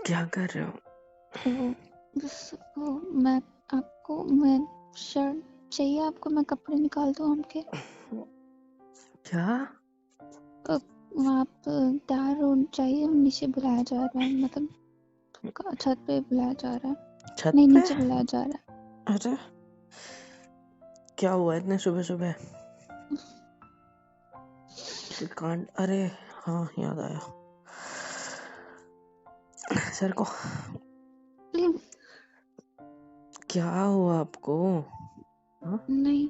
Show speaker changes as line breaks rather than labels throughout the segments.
क्या कर रहे हो?
वो वो मैं शर्ट चाहिए आपको? मैं कपड़े निकाल दूँ आपके?
क्या?
आप तैयार हो? चाहिए? नीचे बुलाया जा रहा है, मतलब छत पे बुलाया जा रहा है।
छत
नहीं,
पे?
नीचे बुलाया जा रहा है।
अरे क्या हुआ इतने सुबह सुबह? कांड? अरे हाँ, याद आया। सर को
प्लीज।
क्या हुआ आपको? हाँ?
नहीं,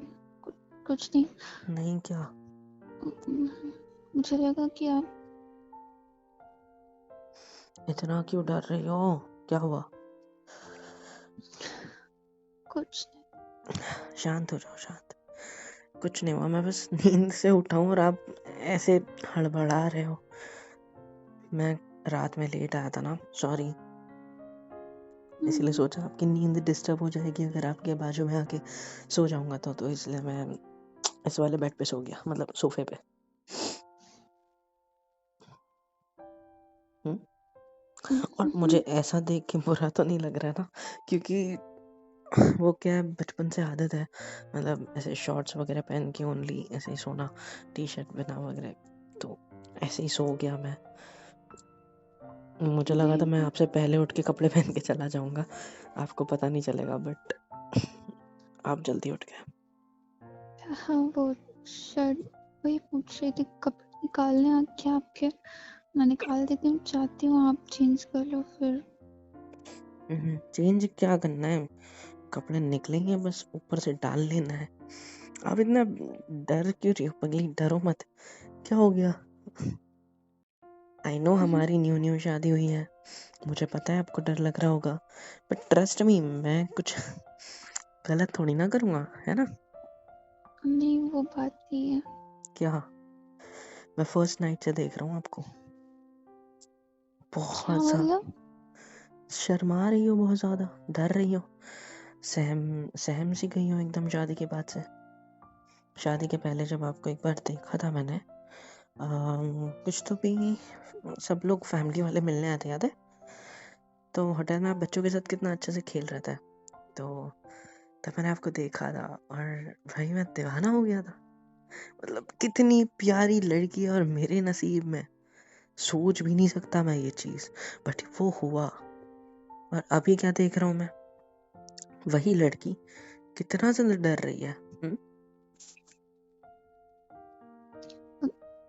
कुछ नहीं।
नहीं क्या?
मुझे लगा कि आप
इतना क्यों डर रही हो? क्या हुआ?
कुछ
शांत हो जाओ, शांत। कुछ नहीं हुआ, मैं बस नींद से उठा हूँ और आप ऐसे हड़बड़ा रहे हो। मैं रात में लेट आया था ना, सॉरी। इसलिए सोचा आपकी नींद डिस्टर्ब हो जाएगी अगर आपके बाजू में आके सो जाऊंगा तो इसलिए मैं इस वाले बेड पे सो गया, मतलब सोफे पे। और मुझे ऐसा देख के बुरा तो नहीं लग रहा ना, क्योंकि वो क्या है, बचपन से आदत है, मतलब ऐसे शॉर्ट्स वगैरह पहन के ओनली ऐसे ही सोना, टी शर्ट बिना वगैरह, तो ऐसे ही सो गया मैं। मुझे लगा था मैं आपसे पहले उठ के कपड़े पहन के चला जाऊंगा, आपको पता नहीं चलेगा, बट आप जल्दी उठ गए।
हाँ, वो शर्ट वही पूछ रही थी, कपड़े निकालने आ क्या आपके? मैं निकाल देती हूँ, चाहती हूँ आप चेंज कर लो फिर।
चेंज क्या करना है? कपड़े निकलेंगे, बस ऊपर से डाल लेना है। आप इतना डर क्यों रही हो पगली? डरो मत। क्या हो गया? आई नो हमारी न्यू न्यू शादी हुई है, मुझे पता है आपको डर लग रहा होगा, बट ट्रस्ट मी, मैं कुछ गलत थोड़ी ना करूँगा, है ना?
नहीं, वो बात नहीं है।
क्या? मैं फर्स्ट नाइट से देख रहा हूँ आपको,
क्या
बहुत सा
मतलब?
शर्मा रही हो, बहुत ज्यादा डर रही हो, सहम सहम सी गई हो एकदम शादी के बाद से। शादी के पहले जब आपको एक बार देखा था मैंने, कुछ तो भी सब लोग फैमिली वाले मिलने आए थे, याद है? तो होटल में आप बच्चों के साथ कितना अच्छे से खेल रहा था, तो तब मैंने आपको देखा था और भाई मैं दीवाना हो गया था। मतलब कितनी प्यारी लड़की है और मेरे नसीब में, सोच भी नहीं सकता मैं ये चीज, बट वो हुआ। और अभी क्या देख रहा हूँ मैं, वही लड़की कितना ज्यादा डर रही है।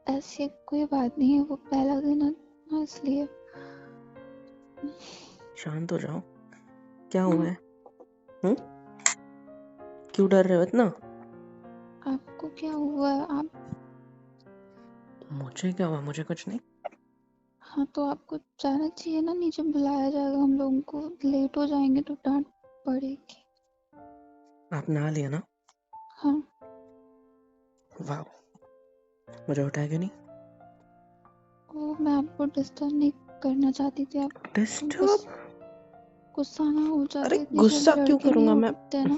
ऐसी कोई बात नहीं है, वो पहला दिन है ना, इसलिए।
शांत हो जाओ, क्या हुआ है? क्यों डर रहे हो इतना?
आपको क्या हुआ है? आप
मुझे क्या हुआ? मुझे कुछ नहीं।
हाँ, तो आपको जाना चाहिए ना, नीचे बुलाया जाएगा हम लोगों को, लेट हो जाएंगे तो डांट पड़ेगी।
आप नहा लिया ना?
हाँ।
वाह, मुझे उठाया क्यों नहीं?
वो मैं आपको डिस्टर्ब नहीं करना चाहती थी, आप
डिस्टर्ब?
गुस्सा ना हो
अरे
जाते, इतनी
गुस्सा
जल्दी
क्यों
लड़के नहीं
करूंगा मैं?
उठते ना।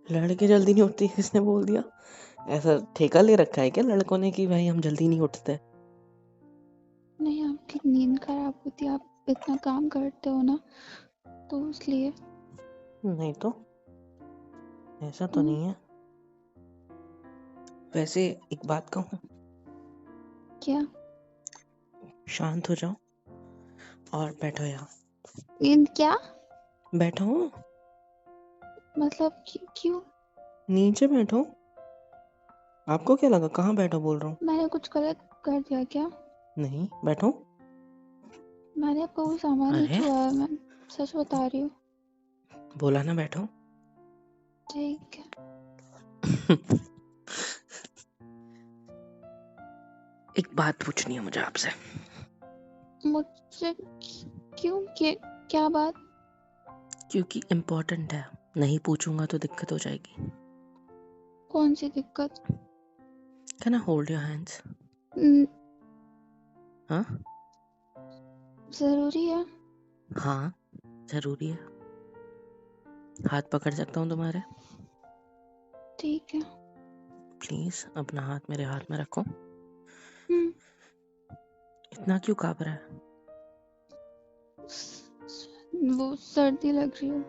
लड़के जल्दी नहीं उठती किसने बोल दिया? ऐसा ठेका ले रखा है क्या लड़कों ने कि भाई हम जल्दी नहीं उठते?
नहीं, आपकी नींद खराब होती है, आप इतना काम करते हो ना, तो इसलिए।
नहीं तो, ऐसा तो नहीं है। वैसे एक बात कहूँ?
क्या?
शांत हो जाओ और बैठो यहाँ।
नींद क्या?
बैठो,
मतलब क्यों?
नीचे बैठो। आपको क्या लगा कहाँ बैठो बोल रहा हूँ?
मैंने कुछ गलत कर दिया क्या?
नहीं, बैठो।
मैंने आपका कोई सामान नहीं
अरे
छुआ है, मैं सच बता रही हूँ।
बोला ना बैठो।
ठीक है।
एक बात पूछनी है मुझे आपसे।
मुझसे क्यों? क्या बात?
क्योंकि इम्पोर्टेंट है, नहीं पूछूंगा तो दिक्कत हो जाएगी।
कौन सी दिक्कत?
Can I hold your hands? हाँ?
जरूरी है?
हाँ, जरूरी है। हाथ पकड़ सकता हूँ तुम्हारे?
ठीक है।
प्लीज अपना हाथ मेरे हाथ में रखो।
हम्म।
इतना क्यों काँप रहा है?
वो सर्दी लग रही हो।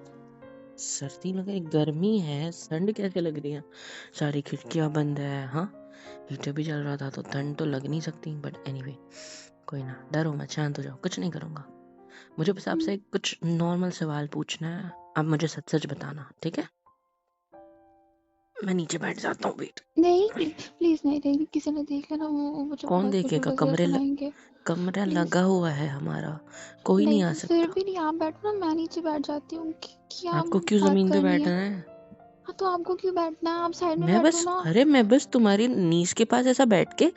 सर्दी लग रही? गर्मी है, ठंड कैसे लग रही है? सारी खिड़कियां बंद है। हाँ, हीटर भी चल रहा था तो ठंड तो लग नहीं सकती। बट एनीवे, कोई ना, डरो मत, शांत हो जाओ, कुछ नहीं करूँगा। मुझे बस आपसे कुछ नॉर्मल सवाल पूछना है, आप मुझे सच सच बताना, ठीक है? मैं नीचे बैठ जाता हूँ, वेट।
नहीं प्लीज नहीं नहीं, किसी ने देख लेना वो मुझे
कौन
बहुत कुछ
देखेगा?
उल्टा सीधा सुनाएंगे।
कमरा
प्लीज
लगा हुआ है हमारा, कोई नहीं
नहीं,
आ
तो फिर
सकता।
भी नहीं, आप बैठो ना, मैं नीचे बैठ जाती हूँ। क्या
आपको क्यों
बात
जमीन पे
करनी है?
बैठना है?
हाँ तो आपको क्यों बैठना है? आप साइड में बैठो ना।
मैं बस तुम्हारी नीज के पास ऐसा बैठ के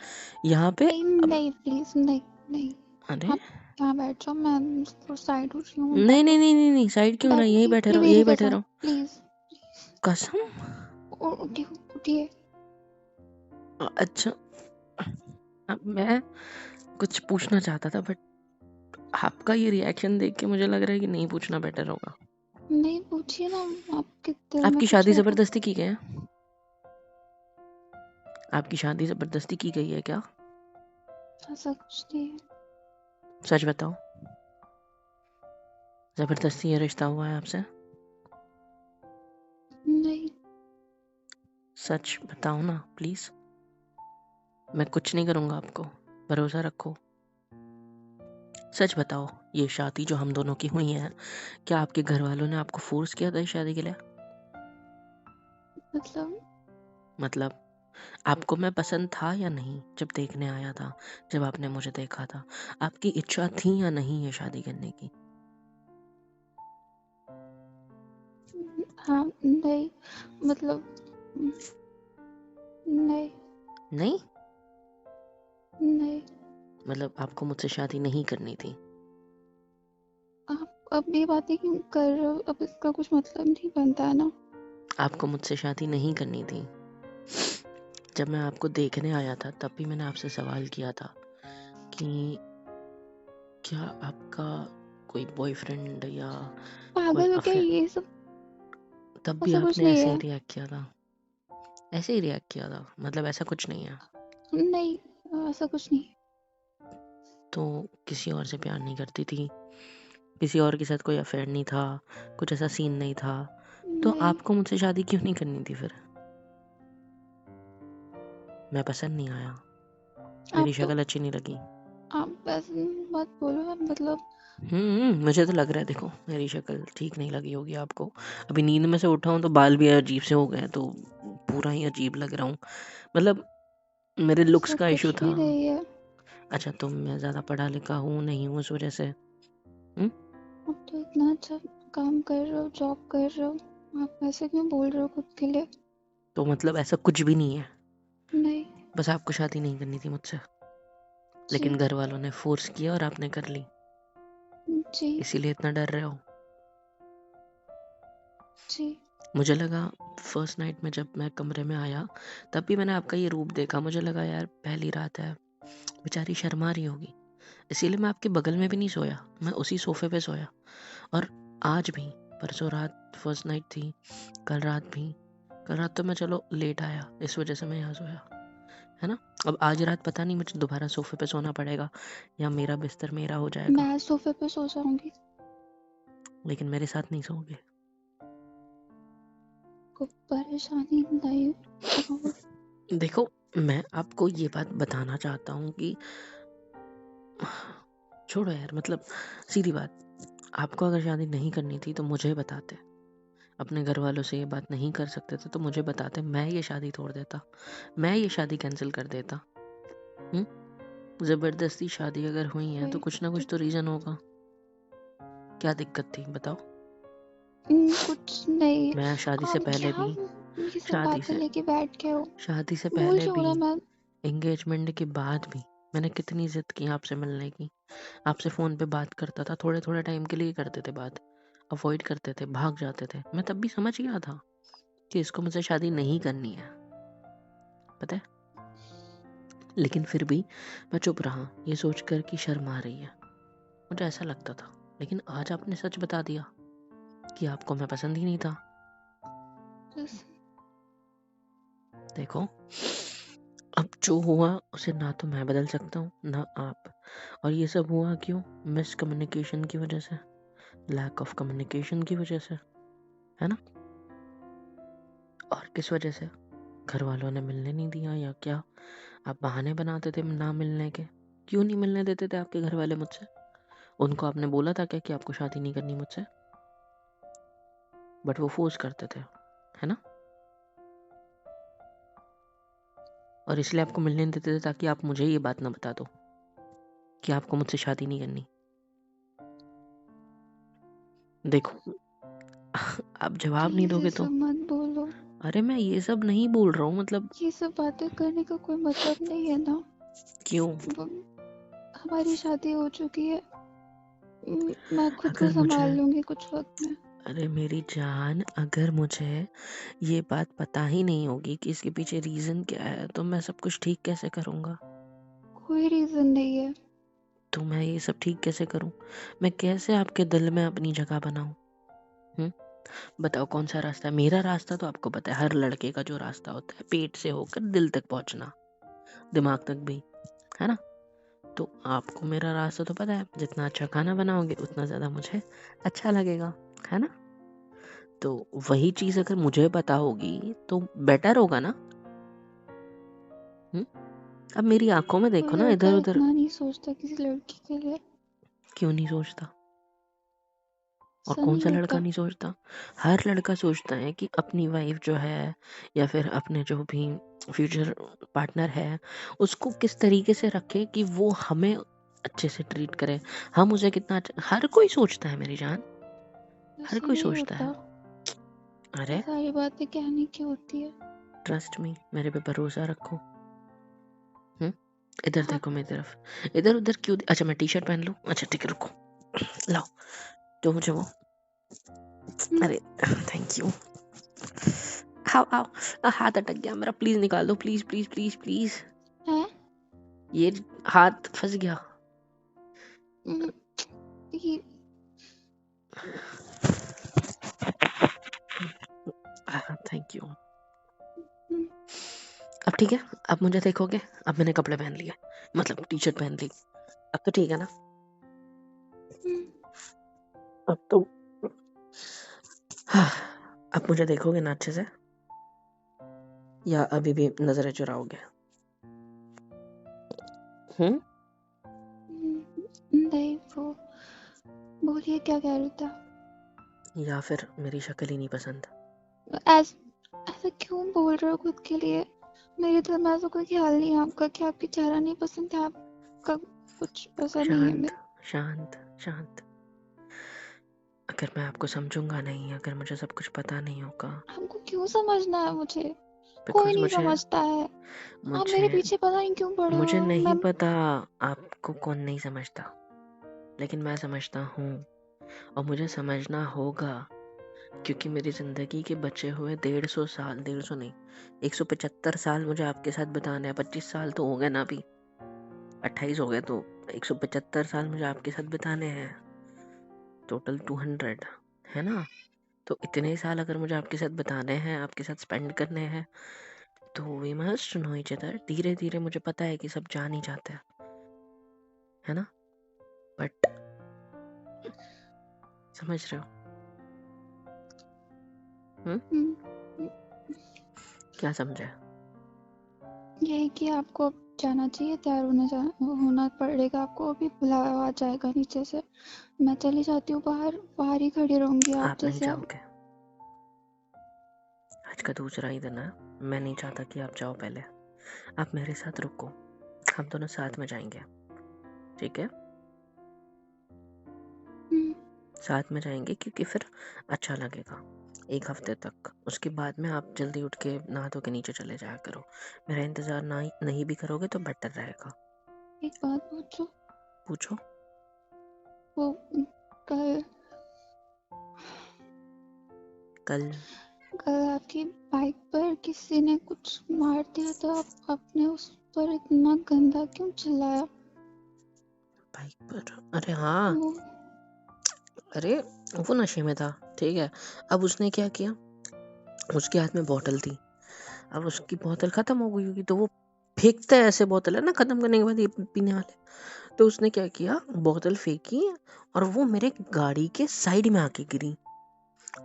यहाँ पे
नहीं
अब।
नहीं प्लीज नहीं नहीं,
अरे
आप यहाँ बैठ जाओ, मैं साइड हो रही हूँ,
नहीं नहीं
बैठो।
नहीं नहीं नहीं, साइड क्यों ना, यही बैठे रहो,
मेरी
यही बैठे
कसम,
रहो।
प्लीज।
कसम?
उठिए उठिए।
अच्छा, अब मैं कुछ पूछना चाहता था, बट आपका ये रिएक्शन देख के मुझे लग रहा है कि नहीं पूछना बेटर होगा।
नहीं पूछिए ना, आपके दिल में
आपकी
कुछ
शादी
है तो।
जबरदस्ती की गई है? आपकी शादी जबरदस्ती की गई है क्या?
ऐसा कुछ नहीं है।
सच बताओ, जबरदस्ती ये रिश्ता हुआ है आपसे?
नहीं।
सच बताओ ना प्लीज, मैं कुछ नहीं करूंगा, आपको भरोसा रखो। सच बताओ, ये शादी जो हम दोनों की हुई है, क्या आपके घर वालों ने आपको फोर्स किया था इस शादी के लिए? मतलब आपको मैं पसंद था या नहीं? जब देखने आया था, जब आपने मुझे देखा था, आपकी इच्छा थी या नहीं ये शादी करने की?
हाँ नहीं, मतलब नहीं
नहीं
नहीं।
मतलब आपको मुझसे शादी नहीं करनी थी?
आप अब ये बातें क्यों कर रहे हो? अब इसका कुछ मतलब नहीं बनता है ना।
आपको मुझसे शादी नहीं करनी थी? जब मैं आपको देखने आया था तब भी मैंने आपसे सवाल किया था कि क्या आपका कोई बॉयफ्रेंड या कोई
पागल हो क्या?
अफेयर?
ये सब
तब भी
ऐसा कुछ
आपने
नहीं
ऐसे ही
है।
रिएक्ट किया था। ऐसे ही रिएक्ट किया था, मतलब ऐसा कुछ नहीं है?
नहीं, ऐसा कुछ नहीं है।
तो किसी और से प्यार नहीं करती थी? किसी और के साथ कोई अफेयर नहीं था? कुछ ऐसा सीन नहीं था? तो
नहीं,
आपको मुझसे शादी क्यों नहीं करनी थी फिर? मैं पसंद नहीं आया? मेरी
आप तो
शक्ल अच्छी नहीं लगी?
आप ऐसे मत बोलो, मतलब
मुझे तो लग रहा है, देखो मेरी शक्ल ठीक नहीं लगी होगी आपको। अभी नींद में से उठा हूँ तो बाल भी अजीब से हो गए हैं, तो पूरा ही अजीब लग रहा हूँ। मतलब मेरे लुक्स
ऐसा
का इशू
कुछ
था।
भी नहीं है।
अच्छा, तो मैं ज़्यादा पढ़ा लिखा हूँ नहीं हूँ, उस वजह से?
आप तो इतना अच्छा काम कर रहे हो, जॉब कर रहे हो, आप ऐसे क्यों बोल रहे हो खुद के लिए?
तो मतलब ऐसा कुछ भी नहीं है,
नहीं।
बस आपको शादी नहीं करनी थी मुझसे, लेकिन
जी
घर वालों ने फोर्स किया और आपने कर ली,
जी
इसीलिए इतना डर रहे हो?
जी।
मुझे लगा फर्स्ट नाइट में जब मैं कमरे में आया तब भी मैंने आपका ये रूप देखा, मुझे लगा यार पहली रात है, बेचारी शर्मा रही होगी, इसीलिए मैं आपके बगल में भी नहीं सोया, मैं उसी सोफे पे सोया। और आज भी, परसों रात फर्स्ट नाइट थी, कल रात भी। कल रात तो मैं चलो लेट आया, इस वजह से मैं यहाँ सोया, है ना? अब आज रात पता नहीं मुझे दोबारा सोफे पे सोना पड़ेगा या मेरा बिस्तर मेरा हो जाएगा,
मैं सोफे पे सो जाऊंगी।
लेकिन मेरे साथ नहीं सोओगे।
को परेशानी नहीं हो।
देखो, मैं आपको ये बात बताना चाहता हूँ कि छोड़ो यार, मतलब सीधी बात, आपको अगर शादी नहीं करनी थी तो मुझे बताते। अपने घर वालों से ये बात नहीं कर सकते थे तो मुझे बताते, मैं ये शादी तोड़ देता, मैं ये शादी कैंसिल कर देता। जबरदस्ती शादी अगर हुई है तो कुछ ना कुछ तो रीजन होगा। क्या दिक्कत थी बताओ?
कुछ नहीं।
मैं शादी से
आप
पहले
क्या
भी
ये सब
शादी
बातें
से
लेके बैठ के हो?
शादी से
बोल
पहले
रही हूँ
भी
ना मैं।
एंगेजमेंट के बाद भी मैंने कितनी जिद की आपसे मिलने की। आपसे फ़ोन पे बात करता था, थोड़े थोड़े टाइम के लिए करते थे बात, अवॉइड करते थे, भाग जाते थे। मैं तब भी समझ गया था कि इसको मुझसे शादी नहीं करनी है, पता है? लेकिन फिर भी मैं चुप रहा, ये सोचकर कि शर्म आ रही है। मुझे ऐसा लगता था, लेकिन आज आपने सच बता दिया कि आपको मैं पसंद ही नहीं था। देखो, अब जो हुआ उसे ना तो मैं बदल सकता हूँ ना आप, और ये सब हुआ क्यों? मिसकम्युनिकेशन की वजह से। लैक ऑफ कम्युनिकेशन की वजह से, है ना? और किस वजह से? घर वालों ने मिलने नहीं दिया या क्या? आप बहाने बनाते थे ना मिलने के। क्यों नहीं मिलने देते थे आपके घर वाले मुझसे? उनको आपने बोला था क्या कि आपको शादी नहीं करनी मुझसे? बट वो फोर्स करते थे, है ना? और इसलिए आपको मिलने नहीं देते थे ताकि आप मुझे ये बात ना बता दो कि आपको मुझसे शादी नहीं करनी। देखो आप जवाब नहीं
प्लीज ये
दोगे तो।
सब मत बोलो।
अरे मैं ये सब नहीं बोल रहा हूँ, मतलब
ये सब बातें करने का कोई मतलब नहीं है ना।
क्यों?
हमारी शादी हो चुकी है। मैं खुद को
अगर मुझे,
संभाल लूंगी कुछ वक्त में।
अरे मेरी जान, अगर मुझे ये बात पता ही नहीं होगी कि इसके पीछे रीजन क्या है तो मैं सब कुछ ठीक कैसे करूँगा?
कोई रीजन नहीं है।
तो मैं ये सब ठीक कैसे करूँ? मैं कैसे आपके दिल में अपनी जगह बनाऊँ? बताओ कौन सा रास्ता है? मेरा रास्ता तो आपको पता है, हर लड़के का जो रास्ता होता है, पेट से होकर दिल तक पहुंचना, दिमाग तक भी, है ना? तो आपको मेरा रास्ता तो पता है, जितना अच्छा खाना बनाओगे उतना ज़्यादा मुझे अच्छा लगेगा, है ना? तो वही चीज़ अगर मुझे पता होगी तो बेटर होगा ना? अब मेरी आंखों में
कोई
देखो ना,
लड़का
इधर उधर।
इतना नहीं सोचता किसी लड़की के लिए।
क्यों नहीं सोचता? और
ऐसा
कौन
नहीं
सा लड़का
होता।
नहीं सोचता? हर लड़का सोचता है कि अपनी वाइफ जो है या फिर अपने जो भी फ्यूचर पार्टनर है उसको किस तरीके से रखे कि वो हमें अच्छे से ट्रीट करे, हम उसे कितना अच्छा, हर कोई सोचता है मेरी जान, हर
ऐसा
कोई
नहीं
सोचता
होता।
है।
ये
अरे
सारी बातें कहने की होती है।
ट्रस्ट मी, मेरे पे भरोसा रखो। इधर
हाँ।
देखो मेरी तरफ, इधर उधर क्यों? अच्छा मैं टी शर्ट पहन लूं? अच्छा ठीक है रुको, लाओ जो मुझे वो, अरे थैंक यू। आओ आओ, हाथ अटक गया मेरा, प्लीज निकाल दो, प्लीज प्लीज प्लीज प्लीज।
है।
ये हाथ फंस गया।
ये
थैंक यू।
हम्म,
अब ठीक है, अब मुझे देखोगे? अब मैंने कपड़े पहन लिए, मतलब टी शर्ट पहन ली, अब तो ठीक है ना? अब तो अब मुझे देखोगे ना अच्छे से, या अभी भी नजरें चुराओगे?
नहीं वो बोलिए क्या कह रहे था।
या फिर मेरी शक्ल ही नहीं पसंद?
ऐसा क्यों बोल रहे हो खुद के लिए। मेरे दिल में ऐसा कोई ख्याल नहीं है आपका कि आपकी चेहरा नहीं पसंद है। आपका कुछ ऐसा नहीं है
शांत
मेरे।
शांत शांत। अगर मैं आपको समझूंगा नहीं, अगर मुझे सब कुछ पता नहीं होगा,
हमको क्यों समझना है मुझे। कोई
बिकॉज
नहीं
मुझे
समझता है। आप मेरे
मुझे
पीछे पता नहीं क्यों पड़े
मुझे
हो।
नहीं
मैं
पता आपको कौन नहीं समझता, लेकिन मैं समझता हूँ और मुझे समझना होगा, क्योंकि मेरी जिंदगी के बचे हुए 150 साल, 150 नहीं, 175 साल मुझे आपके साथ बिताने हैं। 25 साल तो हो गए ना, अभी 28 हो गए, तो 175 साल मुझे आपके साथ बिताने हैं, टोटल 200, है ना? तो इतने साल अगर मुझे आपके साथ बिताने हैं, आपके साथ स्पेंड करने हैं, तो we must know each other. धीरे धीरे मुझे पता है कि सब जान ही जाते हैं, है ना? बट समझ रहे हो? क्या समझे?
यही कि आपको अब जाना चाहिए। तैयार होना पड़ेगा आपको। अभी बुलावा आ जाएगा नीचे से। मैं चली जाती हूँ बाहर। बाहर ही खड़ी रहूंगी आप
आप नहीं
जैसे।
जाओगे, आज का दूसरा ही दिन है, मैं नहीं चाहता कि आप जाओ, पहले आप मेरे साथ रुको, हम दोनों साथ में जाएंगे, ठीक है? साथ में जाएंगे क्योंकि फिर अच्छा लगेगा 1 हफ्ते तक। उसके बाद में आप जल्दी उठ के नहा धो के नीचे चले जाया करो, मेरा इंतजार नहीं भी करोगे तो बेटर रहेगा।
एक बात पूछो।
पूछो।
वो कल
कल?
कल आपकी बाइक पर किसी ने कुछ मार दिया तो आपने उस पर इतना गंदा क्यों चिल्लाया।
बाइक पर? अरे हाँ,
वो
अरे वो नशे में था, ठीक है? अब उसने क्या किया, उसके हाथ में बोतल थी, अब उसकी बोतल खत्म हो गई होगी तो वो फेंकता है, ऐसे बोतल है ना खत्म करने के बाद ये पीने वाले, तो उसने क्या किया, बोतल फेंकी और वो मेरे गाड़ी के साइड में आके गिरी।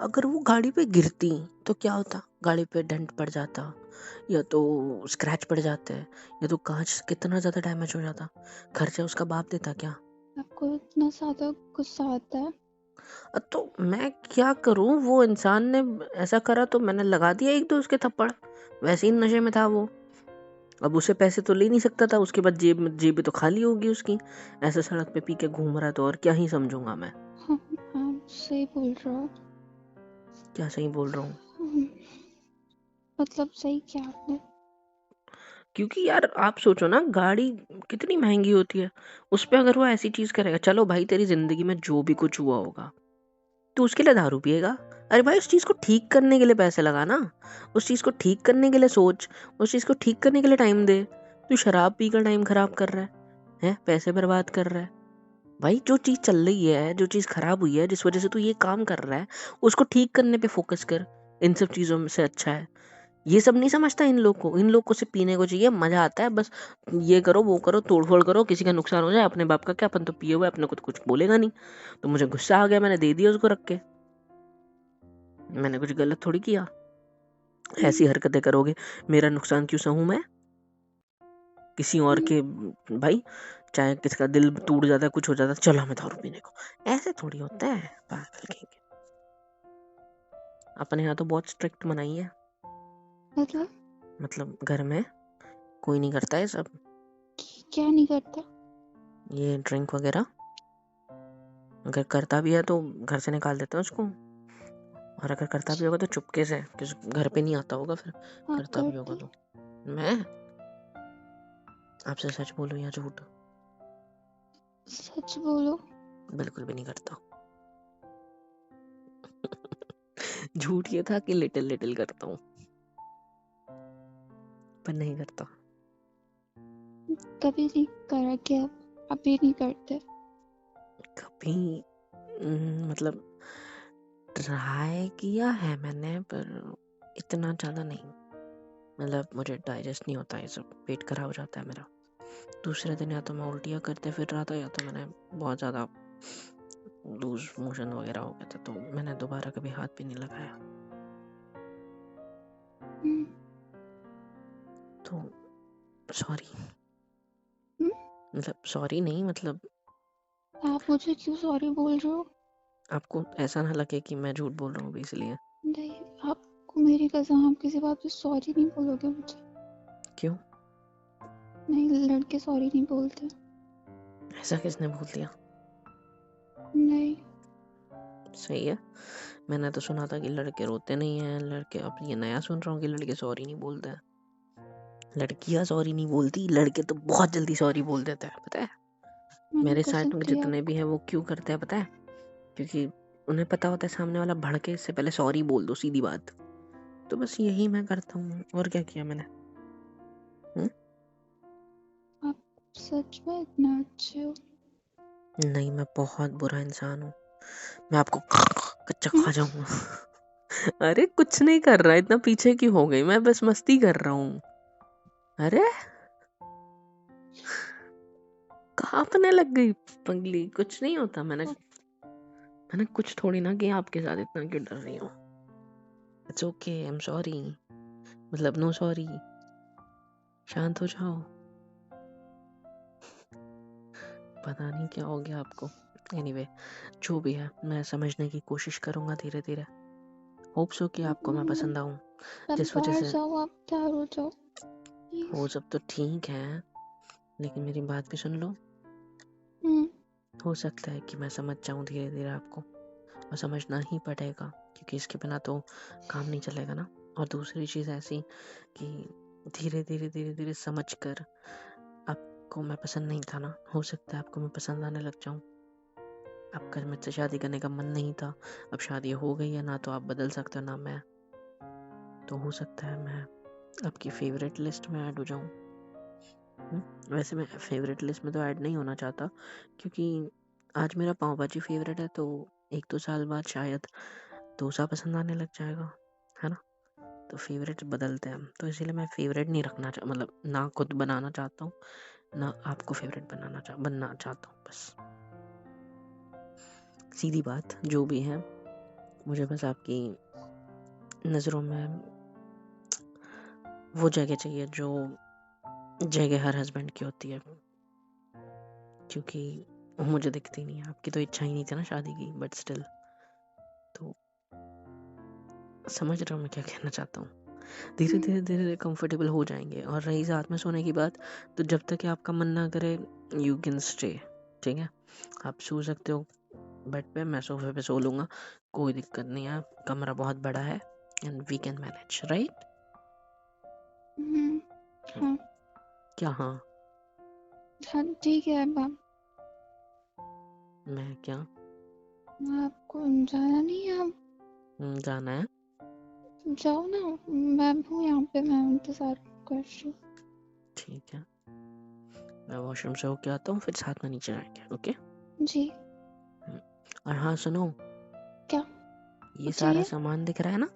अगर वो गाड़ी पे गिरती तो क्या होता, गाड़ी पे डेंट पड़ जाता, या तो स्क्रैच पड़ जाते, या तो कांच कितना ज्यादा डैमेज हो जाता। खर्चा उसका बाप देता क्या?
आपको इतना ज्यादा गुस्सा आता है?
तो मैं क्या करूं, वो इंसान ने ऐसा करा तो मैंने लगा दिया एक दो उसके थप्पड़। वैसे ही नशे में था वो, अब उसे पैसे तो ले नहीं सकता था, उसके बाद जेब तो खाली होगी उसकी। ऐसे सड़क पे पी के घूम रहा है तो और क्या ही समझूंगा मैं।
हाँ, आप सही बोल रहे हो।
क्या सही बोल रहा हूँ?
मतलब सही क्या आपने?
क्योंकि यार आप सोचो ना, गाड़ी कितनी महंगी होती है, उस पे अगर वो ऐसी चीज करेगा, चलो भाई तेरी जिंदगी में जो भी कुछ हुआ होगा तो उसके लिए दारू पिएगा। अरे भाई उस चीज को ठीक करने के लिए पैसे लगा ना, उस चीज को ठीक करने के लिए सोच, उस चीज को ठीक करने के लिए टाइम दे। तू शराब पीकर टाइम खराब कर रहा है, पैसे बर्बाद कर रहा है। भाई जो चीज चल रही है, जो चीज खराब हुई है, जिस वजह से तू ये काम कर रहा है, उसको ठीक करने पे फोकस कर। इन सब चीजों में से अच्छा है। ये सब नहीं समझता इन लोग को सिर्फ पीने को चाहिए, मजा आता है बस। ये करो वो करो, तोड़ फोड़ करो, किसी का नुकसान हो जाए, अपने बाप का क्या, अपन तो पिए हुए, अपने को तो कुछ बोलेगा नहीं। तो मुझे गुस्सा आ गया, मैंने दे दिया उसको रख के। मैंने कुछ गलत थोड़ी किया। ऐसी हरकतें करोगे, मेरा नुकसान क्यों सहूं मैं किसी और के? भाई चाहे किसका दिल टूट जाता है, कुछ हो जाता है, चलो हमें दारू पीने को, ऐसे थोड़ी होता है पागल कहेंगे। अपने यहाँ तो बहुत स्ट्रिक्ट मनाई है। मतलब घर में कोई नहीं करता है सब।
क्या नहीं करता?
ये ड्रिंक वगैरह अगर करता भी है तो घर से निकाल देते हैं उसको, और अगर करता भी होगा तो चुपके से, घर पे नहीं आता होगा फिर।
आप
करता भी होगा
करते?
तो मैं आपसे सच बोलूं या झूठ?
सच बोलो।
बिल्कुल भी नहीं करता। झूठ ये था कि लिटिल लिटिल करता हूँ, पर नहीं करता।
कभी नहीं करा क्या? अभी नहीं करते?
कभी मतलब ट्राई किया है मैंने, पर इतना ज़्यादा नहीं। मतलब मुझे डाइजेस्ट नहीं होता, ये सब पेट खराब हो जाता है मेरा। दूसरे दिन या तो मैं उल्टियाँ करते फिर रहा था, या तो मैंने बहुत ज़्यादा लूज मोशन वगैरह हो गया था, तो मैंने दोबारा कभी हाथ भी नहीं लगाया। तो सॉरी, मतलब सॉरी नहीं, मतलब
आप मुझे क्यों सॉरी बोल रहे हो?
आपको ऐसा ना लगे कि मैं झूठ बोल रहा हूँ इसलिए।
नहीं, आपको मेरी कसम, आप किसी बात पे सॉरी नहीं बोलोगे मुझे।
क्यों?
नहीं, लड़के सॉरी नहीं बोलते।
ऐसा किसने बोल दिया?
नहीं।
सही है, मैंने तो सुना था कि लड़के रोते नहीं हैं लड़के, अब ये नया सुन रहा हूँ कि लड़के सॉरी नहीं बोलते हैं। लड़कियां सॉरी नहीं बोलती, लड़के तो बहुत जल्दी सॉरी बोल देते हैं, पता है।
मैंने
मेरे
कसम
साथ में
दिया
जितने भी हैं वो क्यों करते हैं पता है? क्योंकि उन्हें पता होता है सामने वाला भड़के, इससे पहले सॉरी बोल दो, सीधी बात। तो बस यही मैं करता हूँ, और क्या किया मैंने?
आप सच में इतना अच्छे हो?
नहीं, मैं बहुत बुरा इंसान हूँ, मैं आपको कच्चा खा जाऊंगा। अरे कुछ नहीं कर रहा, इतना पीछे क्यों हो गई, मैं बस मस्ती कर रहा हूँ। अरे कांपने लग गई पगली, कुछ नहीं होता। मैंने कुछ थोड़ी ना किया आपके साथ, इतना क्यों डर रही हूँ? It's okay, I am sorry, मतलब नो सॉरी, शांत हो जाओ। पता नहीं क्या हो गया आपको। एनीवे, जो भी है मैं समझने की कोशिश करूंगा धीरे धीरे। होप सो कि आपको मैं पसंद आऊं,
अब
जिस वजह
बाहर
से।
जाओ, आप तैयार हो जाओ
वो
प्लीज।
सब तो ठीक है, लेकिन मेरी बात भी सुन लो।
हम्म।
हो सकता है कि मैं समझ जाऊं धीरे धीरे आपको, और समझना ही पड़ेगा, क्योंकि इसके बिना तो काम नहीं चलेगा ना। और दूसरी चीज़ ऐसी कि धीरे धीरे धीरे धीरे समझ कर, आपको मैं पसंद नहीं था ना, हो सकता है आपको मैं पसंद आने लग जाऊं। आपका मुझसे शादी करने का मन नहीं था, अब शादी हो गई है ना, तो आप बदल सकते हो ना मैं। तो हो सकता है मैं आपकी फेवरेट लिस्ट में ऐड हो जाऊं। वैसे मैं फेवरेट लिस्ट में तो ऐड नहीं होना चाहता, क्योंकि आज मेरा पाव भाजी फेवरेट है, तो 1-2 साल बाद शायद डोसा पसंद आने लग जाएगा, है ना। तो फेवरेट बदलते हैं, तो इसीलिए मैं फेवरेट नहीं रखना मतलब ना खुद बनाना चाहता हूँ, ना आपको फेवरेट बनना चाहता हूँ। बस सीधी बात, जो भी है मुझे बस आपकी नज़रों में वो जगह चाहिए जो जगह हर हस्बैंड की होती है, क्योंकि वो मुझे दिखती नहीं है। आपकी तो इच्छा ही नहीं थी ना शादी की, बट स्टिल, तो समझ रहे हो मैं क्या कहना चाहता हूँ। धीरे धीरे धीरे धीरे कंफर्टेबल हो जाएंगे। और रही साथ में सोने की बात, तो जब तक कि आपका मन ना करे यू कैन स्टे, ठीक है। आप सो सकते हो बेड पे, मैं सोफे पे सो लूँगा, कोई दिक्कत नहीं है। कमरा बहुत बड़ा है and we can manage, right?
हाँ
क्या हाँ?
हाँ ठीक है। अब
मैं क्या?
आपको जाना नहीं है? आप
जाना है?
जाओ ना, मैं हूँ यहाँ पे, मैं इंतजार कर रही हूँ।
ठीक है, मैं वॉशरूम से होके आता हूँ, फिर साथ में नीचे जाएंगे, ओके?
जी।
और हाँ सुनो,
क्या
ये सारा
चाहिए?
सामान दिख रहा है ना,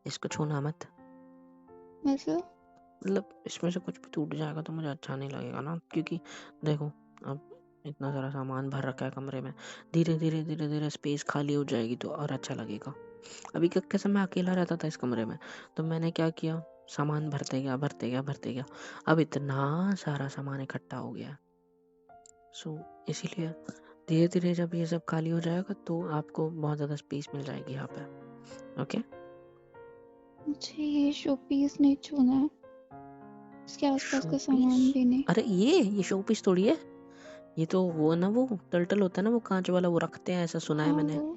इसको छूना मत। मतलब इसमें से कुछ भी टूट जाएगा तो मुझे अच्छा नहीं लगेगा ना, क्योंकि देखो अब इतना सारा सामान भर रखा है कमरे में, धीरे धीरे धीरे धीरे स्पेस खाली हो जाएगी तो और अच्छा लगेगा। अभी कैसे मैं अकेला रहता था इस कमरे में, तो मैंने क्या किया, सामान भरते गया भरते गया भरते गया, अब इतना सारा सामान इकट्ठा हो गया। सो इसीलिए धीरे धीरे जब ये सब खाली हो जाएगा तो आपको बहुत ज़्यादा स्पेस मिल जाएगी यहाँ पे, ओके?
मुझे ये शो पीस नहीं छूना है, इसके आसपास का
शोपीस?
सामान भी नहीं।
अरे ये शोपीस थोड़ी है, ये तो वो ना, वो टर्टल होता है ना, वो कांच वाला, वो रखते हैं, ऐसा सुना है
हाँ
मैंने।
वो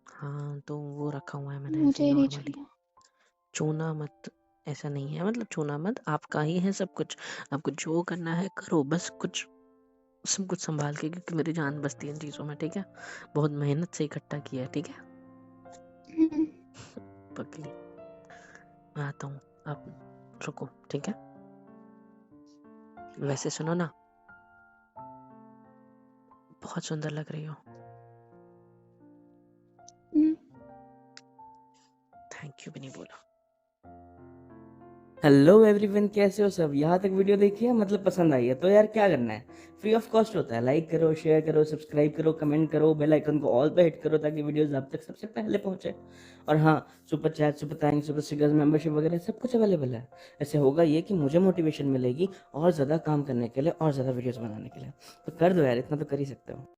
हाँ तो वो रखा हुआ है मैंने ऐसे ही
मुझे नहीं
नॉर्मली।
छूना।
छूना मत, ऐसा नहीं है, मतलब छूना मत, आपका ही है सब कुछ, आपको जो करना है करो, बस कुछ सब कुछ संभाल के, क्योंकि मेरी जान बसती है इन चीज़ों में, ठीक है? बहुत मेहनत से इकट्ठा किया है, ठीक है? पगली, मैं आता हूँ, आप रुको, ठीक है? वैसे सुनो ना, बहुत सुंदर लग रही हो। थैंक यू भी नहीं बोला।
हेलो एवरीवन, कैसे हो सब? यहाँ तक वीडियो देखी है, मतलब पसंद आई है तो यार क्या करना है, फ्री ऑफ कॉस्ट होता है। लाइक करो, शेयर करो, सब्सक्राइब करो, कमेंट करो, बेल आइकन को ऑल पे हिट करो ताकि वीडियोस आप तक सबसे पहले पहुंचे। और हाँ, super chat, super thanks, super stickers, membership वगैरह सब कुछ अवेलेबल है। ऐसे होगा ये कि मुझे मोटिवेशन मिलेगी और ज़्यादा काम करने के लिए और ज़्यादा वीडियोज़ बनाने के लिए। तो कर दो यार, इतना तो कर ही सकते हो।